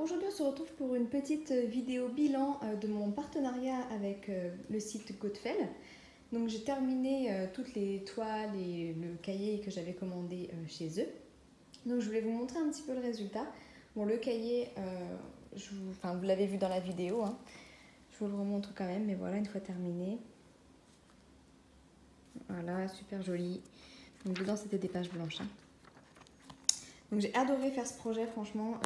aujourd'hui on se retrouve pour une petite vidéo bilan de mon partenariat avec le site Godfell. Donc j'ai terminé toutes les toiles et le cahier que j'avais commandé chez eux. Donc je voulais vous montrer un petit peu le résultat. Bon, le cahier, vous l'avez vu dans la vidéo, hein. Je vous le remontre quand même, mais voilà, une fois terminé. Voilà, super joli. Donc dedans c'était des pages blanches, hein. Donc j'ai adoré faire ce projet, franchement,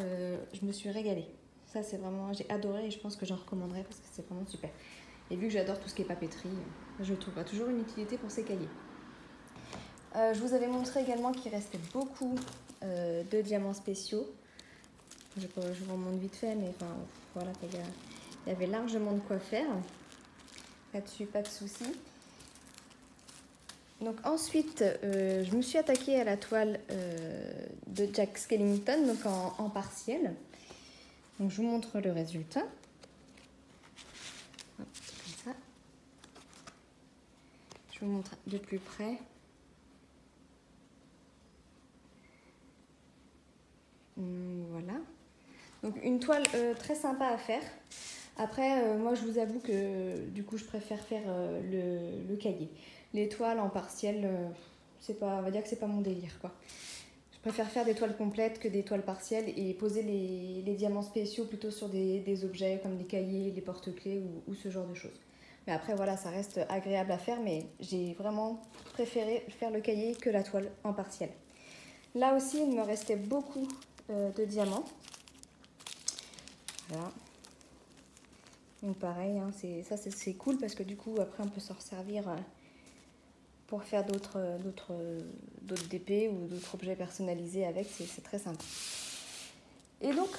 je me suis régalée. Ça c'est vraiment, j'ai adoré et je pense que j'en recommanderais parce que c'est vraiment super. Et vu que j'adore tout ce qui est papeterie, je trouverai toujours une utilité pour ces cahiers. Je vous avais montré également qu'il restait beaucoup de diamants spéciaux. Je vous remonte vite fait, mais enfin voilà, il y avait largement de quoi faire. Là-dessus, pas de souci. Donc ensuite, je me suis attaquée à la toile de Jack Skellington, donc en partiel. Donc je vous montre le résultat. Hop, comme ça. Je vous montre de plus près. Voilà. Donc une toile très sympa à faire. Après, moi je vous avoue que du coup je préfère faire le cahier. Les toiles en partiel, c'est pas, on va dire que c'est pas mon délire, quoi. Je préfère faire des toiles complètes que des toiles partielles et poser les diamants spéciaux plutôt sur des objets comme les cahiers, les porte-clés ou ce genre de choses. Mais après voilà, ça reste agréable à faire, mais j'ai vraiment préféré faire le cahier que la toile en partiel. Là aussi, il me restait beaucoup de diamants. Voilà. Donc pareil, hein, c'est cool parce que du coup après on peut s'en resservir pour faire d'autres DP ou d'autres objets personnalisés avec, c'est très sympa. Et donc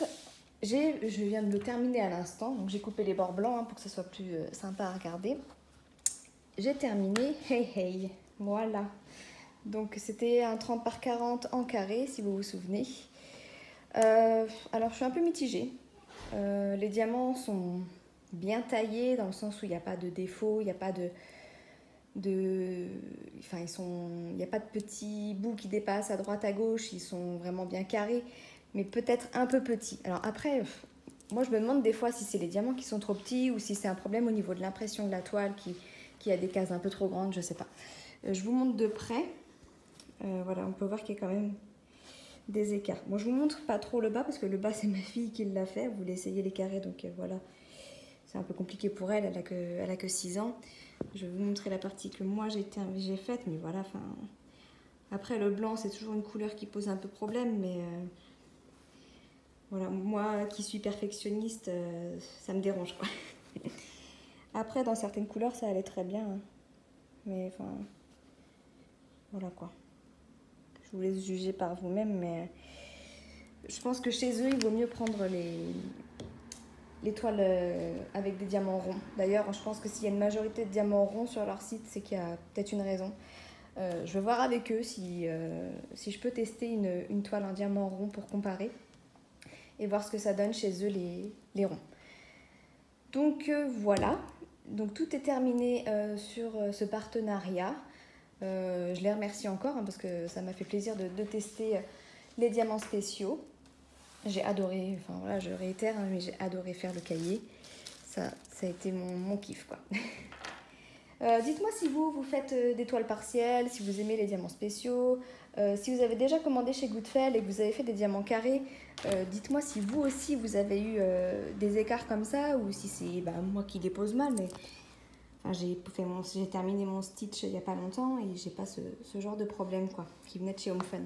je viens de le terminer à l'instant, donc j'ai coupé les bords blancs hein, pour que ce soit plus sympa à regarder. J'ai terminé, hey, voilà. Donc c'était un 30 par 40 en carré si vous vous souvenez. Alors je suis un peu mitigée. Les diamants sont bien taillés dans le sens où il n'y a pas de défaut, il n'y a pas il n'y a pas de petits bouts qui dépassent à droite à gauche, ils sont vraiment bien carrés, mais peut-être un peu petits. Alors après, moi je me demande des fois si c'est les diamants qui sont trop petits ou si c'est un problème au niveau de l'impression de la toile qui a des cases un peu trop grandes, je sais pas. Je vous montre de près. Voilà, on peut voir qu'il y a quand même des écarts. Bon, je vous montre pas trop le bas parce que le bas c'est ma fille qui l'a fait. Vous voulez essayer les carrés, donc voilà. C'est un peu compliqué pour elle, elle a que 6 ans. Je vais vous montrer la partie que moi j'ai faite, mais voilà. Après, le blanc, c'est toujours une couleur qui pose un peu problème, mais voilà, moi qui suis perfectionniste, ça me dérange, quoi. Après, dans certaines couleurs, ça allait très bien, hein. Mais enfin, voilà quoi. Je vous laisse juger par vous-même, mais je pense que chez eux, il vaut mieux prendre les toiles avec des diamants ronds. D'ailleurs, je pense que s'il y a une majorité de diamants ronds sur leur site, c'est qu'il y a peut-être une raison. Je vais voir avec eux si je peux tester une toile en diamant rond pour comparer et voir ce que ça donne chez eux les ronds. Donc voilà, donc tout est terminé sur ce partenariat. Je les remercie encore hein, parce que ça m'a fait plaisir de tester les diamants spéciaux. J'ai adoré, enfin voilà, je réitère, hein, mais j'ai adoré faire le cahier. Ça a été mon kiff, quoi. Dites-moi si vous faites des toiles partielles, si vous aimez les diamants spéciaux, si vous avez déjà commandé chez Godfell et que vous avez fait des diamants carrés, dites-moi si vous aussi vous avez eu des écarts comme ça ou si c'est moi qui les pose mal, mais enfin, j'ai terminé mon stitch il n'y a pas longtemps et j'ai pas ce genre de problème quoi, qui venait de chez Home Fun.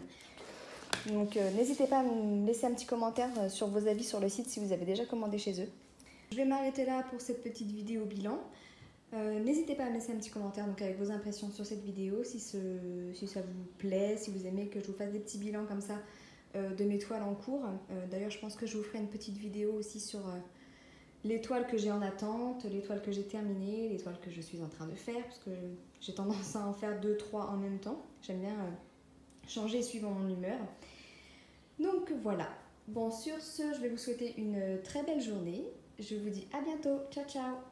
Donc n'hésitez pas à me laisser un petit commentaire sur vos avis sur le site si vous avez déjà commandé chez eux. Je vais m'arrêter là pour cette petite vidéo bilan. N'hésitez pas à me laisser un petit commentaire donc avec vos impressions sur cette vidéo, si ça vous plaît, si vous aimez que je vous fasse des petits bilans comme ça de mes toiles en cours. D'ailleurs je pense que je vous ferai une petite vidéo aussi sur les toiles que j'ai en attente, les toiles que j'ai terminées, les toiles que je suis en train de faire, parce que j'ai tendance à en faire 2-3 en même temps. J'aime bien changer suivant mon humeur. Donc voilà. Bon, sur ce, je vais vous souhaiter une très belle journée. Je vous dis à bientôt. Ciao, ciao!